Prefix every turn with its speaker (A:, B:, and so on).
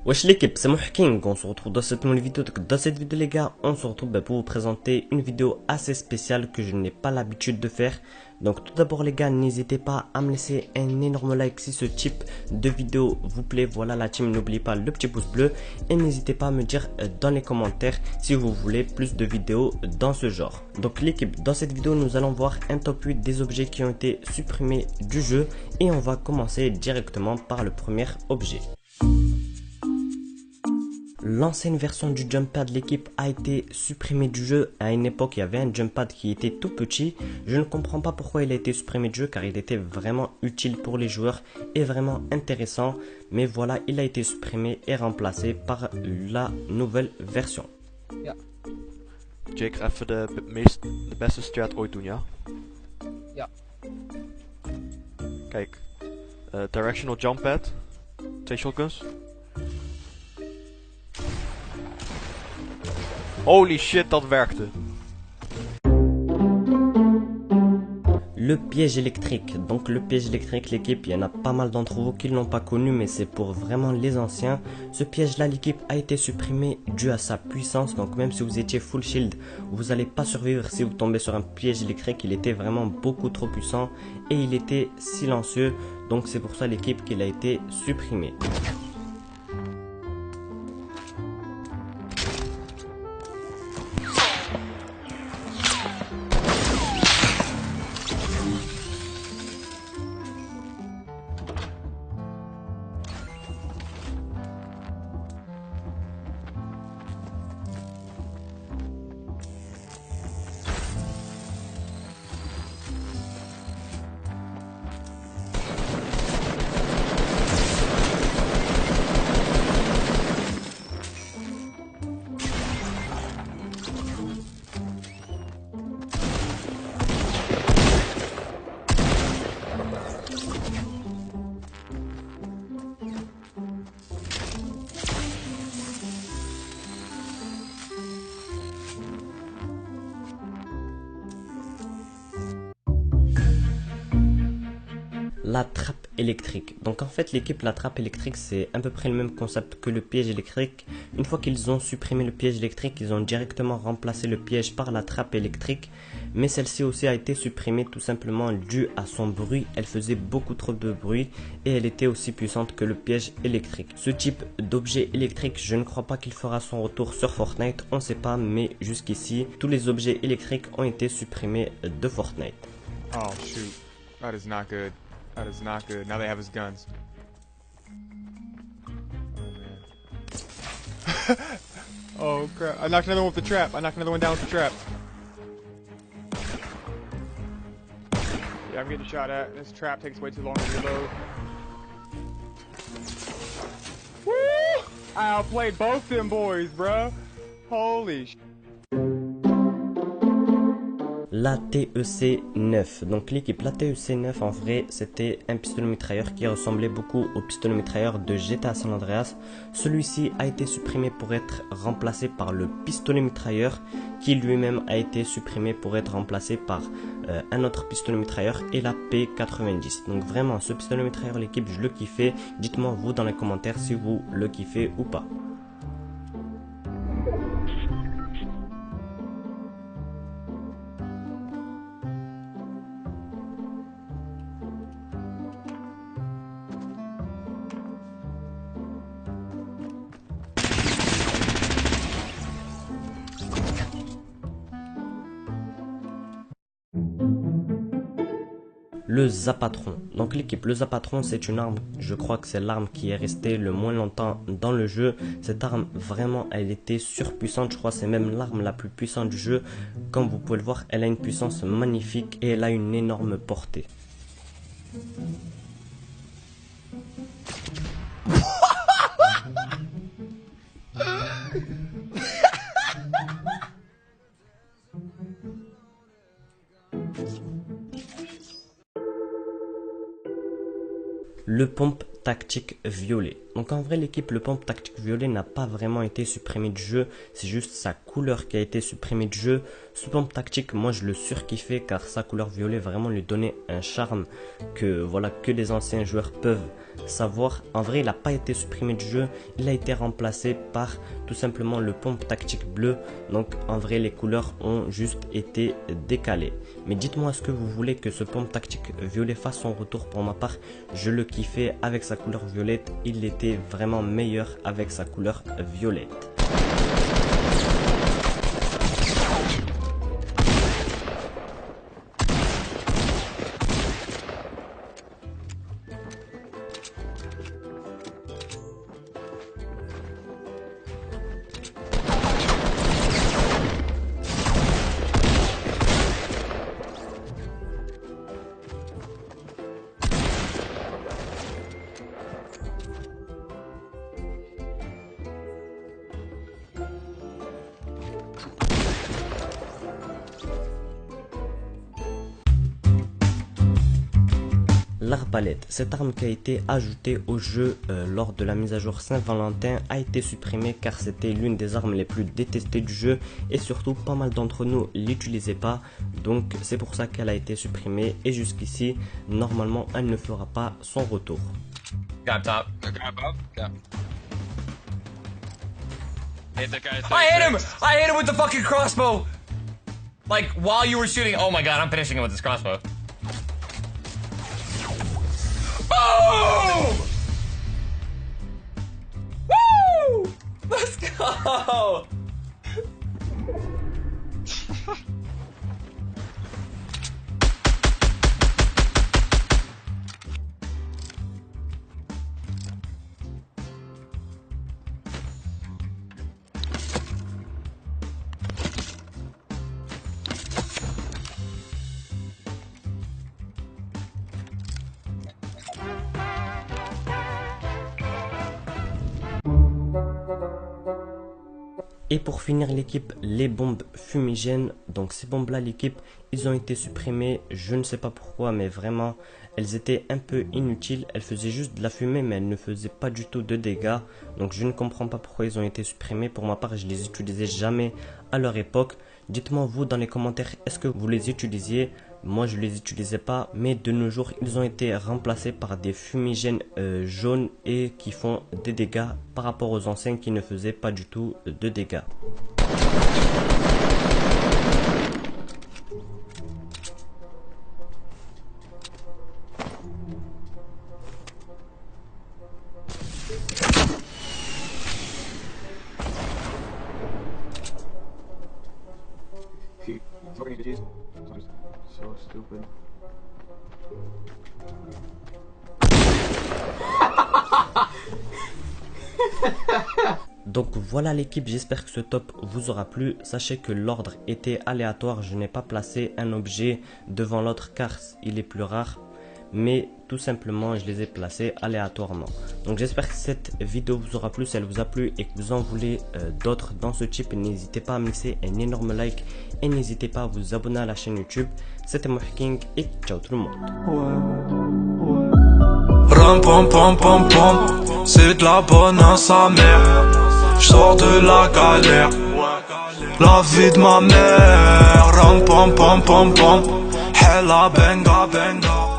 A: Wesh l'équipe, c'est King, on se retrouve dans cette nouvelle vidéo. Donc, dans cette vidéo les gars, on se retrouve pour vous présenter une vidéo assez spéciale que je n'ai pas l'habitude de faire. Donc tout d'abord les gars, n'hésitez pas à me laisser un énorme like si ce type de vidéo vous plaît. Voilà la team, n'oubliez pas le petit pouce bleu. Et n'hésitez pas à me dire dans les commentaires si vous voulez plus de vidéos dans ce genre. Donc l'équipe, dans cette vidéo nous allons voir un top 8 des objets qui ont été supprimés du jeu. Et on va commencer directement par le premier objet. L'ancienne version du jump pad, l'équipe a été supprimée du jeu. À une époque, il y avait un jump pad qui était tout petit. Je ne comprends pas pourquoi il a été supprimé du jeu car il était vraiment utile pour les joueurs et vraiment intéressant. Mais voilà, il a été supprimé et remplacé par la nouvelle version.
B: Ja.
C: Jake, even de beste strat ooit doen, ja?
B: Ja.
C: Kijk, directional jump pad, 2 shotguns. Holy shit, dat werkte.
A: Le piège électrique. Donc le piège électrique, l'équipe, il y en a pas mal d'entre vous qui ne l'ont pas connu, mais c'est pour vraiment les anciens. Ce piège là, l'équipe a été supprimé dû à sa puissance. Donc même si vous étiez full shield, vous n'allez pas survivre si vous tombez sur un piège électrique. Il était vraiment beaucoup trop puissant et il était silencieux. Donc c'est pour ça l'équipe qu'il a été supprimé. La trappe électrique. Donc en fait l'équipe, la trappe électrique, c'est à peu près le même concept que le piège électrique. Une fois qu'ils ont supprimé le piège électrique, ils ont directement remplacé le piège par la trappe électrique. Mais celle-ci aussi a été supprimée tout simplement dû à son bruit. Elle faisait beaucoup trop de bruit et elle était aussi puissante que le piège électrique. Ce type d'objet électrique, je ne crois pas qu'il fera son retour sur Fortnite. On ne sait pas, mais jusqu'ici, tous les objets électriques ont été supprimés de Fortnite.
D: Oh shoot, that is not good. That is not good. Now they have his guns. Oh man. Oh crap. I knocked another one with the trap. I knocked another one down with the trap. Yeah, I'm getting shot at. This trap takes way too long to reload. Woo! I outplayed both them boys, bro. Holy sh.
A: La TEC 9. Donc l'équipe, la TEC 9 en vrai c'était un pistolet mitrailleur qui ressemblait beaucoup au pistolet mitrailleur de GTA San Andreas. Celui-ci a été supprimé pour être remplacé par le pistolet mitrailleur qui lui-même a été supprimé pour être remplacé par un autre pistolet mitrailleur et la P90. Donc vraiment ce pistolet mitrailleur l'équipe, je le kiffais. Dites-moi vous dans les commentaires si vous le kiffez ou pas. Le Zapatron. Donc l'équipe, le Zapatron c'est une arme, je crois que c'est l'arme qui est restée le moins longtemps dans le jeu. Cette arme vraiment elle était surpuissante, je crois que c'est même l'arme la plus puissante du jeu. Comme vous pouvez le voir, elle a une puissance magnifique et elle a une énorme portée. Le pompe tactique violet. Donc en vrai l'équipe le pompe tactique violet n'a pas vraiment été supprimé du jeu, c'est juste sa couleur qui a été supprimée du jeu. Ce pompe tactique moi je le surkiffais car sa couleur violet vraiment lui donnait un charme que voilà que les anciens joueurs peuvent savoir. En vrai il n'a pas été supprimé du jeu, il a été remplacé par tout simplement le pompe tactique bleu. Donc en vrai les couleurs ont juste été décalées. Mais dites-moi, est-ce que vous voulez que ce pompe tactique violet fasse son retour? Pour ma part je le kiffais avec sa couleur violette, il était vraiment meilleur avec sa couleur violette. L'arbalète, cette arme qui a été ajoutée au jeu lors de la mise à jour Saint-Valentin a été supprimée car c'était l'une des armes les plus détestées du jeu et surtout pas mal d'entre nous l'utilisaient pas, donc c'est pour ça qu'elle a été supprimée et jusqu'ici normalement elle ne fera pas son retour.
B: Got top.
E: Yeah.
B: Hit the guy.
E: I hit him with the fucking crossbow! Like, while you were shooting. Oh my god, I'm finishing him with this crossbow. Boom! Woo! Let's go!
A: Et pour finir l'équipe, les bombes fumigènes. Donc ces bombes là l'équipe, ils ont été supprimées, je ne sais pas pourquoi, mais vraiment elles étaient un peu inutiles. Elles faisaient juste de la fumée mais elles ne faisaient pas du tout de dégâts. Donc je ne comprends pas pourquoi ils ont été supprimés. Pour ma part je les utilisais jamais à leur époque. Dites-moi vous dans les commentaires, est-ce que vous les utilisiez? Moi je les utilisais pas, mais de nos jours ils ont été remplacés par des fumigènes jaunes et qui font des dégâts par rapport aux anciens qui ne faisaient pas du tout de dégâts.
C: So stupid.
A: Donc voilà l'équipe, j'espère que ce top vous aura plu. Sachez que l'ordre était aléatoire, je n'ai pas placé un objet devant l'autre car il est plus rare. Mais tout simplement je les ai placés aléatoirement. Donc j'espère que cette vidéo vous aura plu. Si elle vous a plu et que vous en voulez d'autres dans ce type, n'hésitez pas à me laisser un énorme like. Et n'hésitez pas à vous abonner à la chaîne YouTube. C'était Mohking et ciao tout le monde.
F: Ram pom pom pom pom, c'est de la bonne à sa mère. J'sors de la galère, la vie de ma mère. Ram pom pom pom pom, hella benga benga.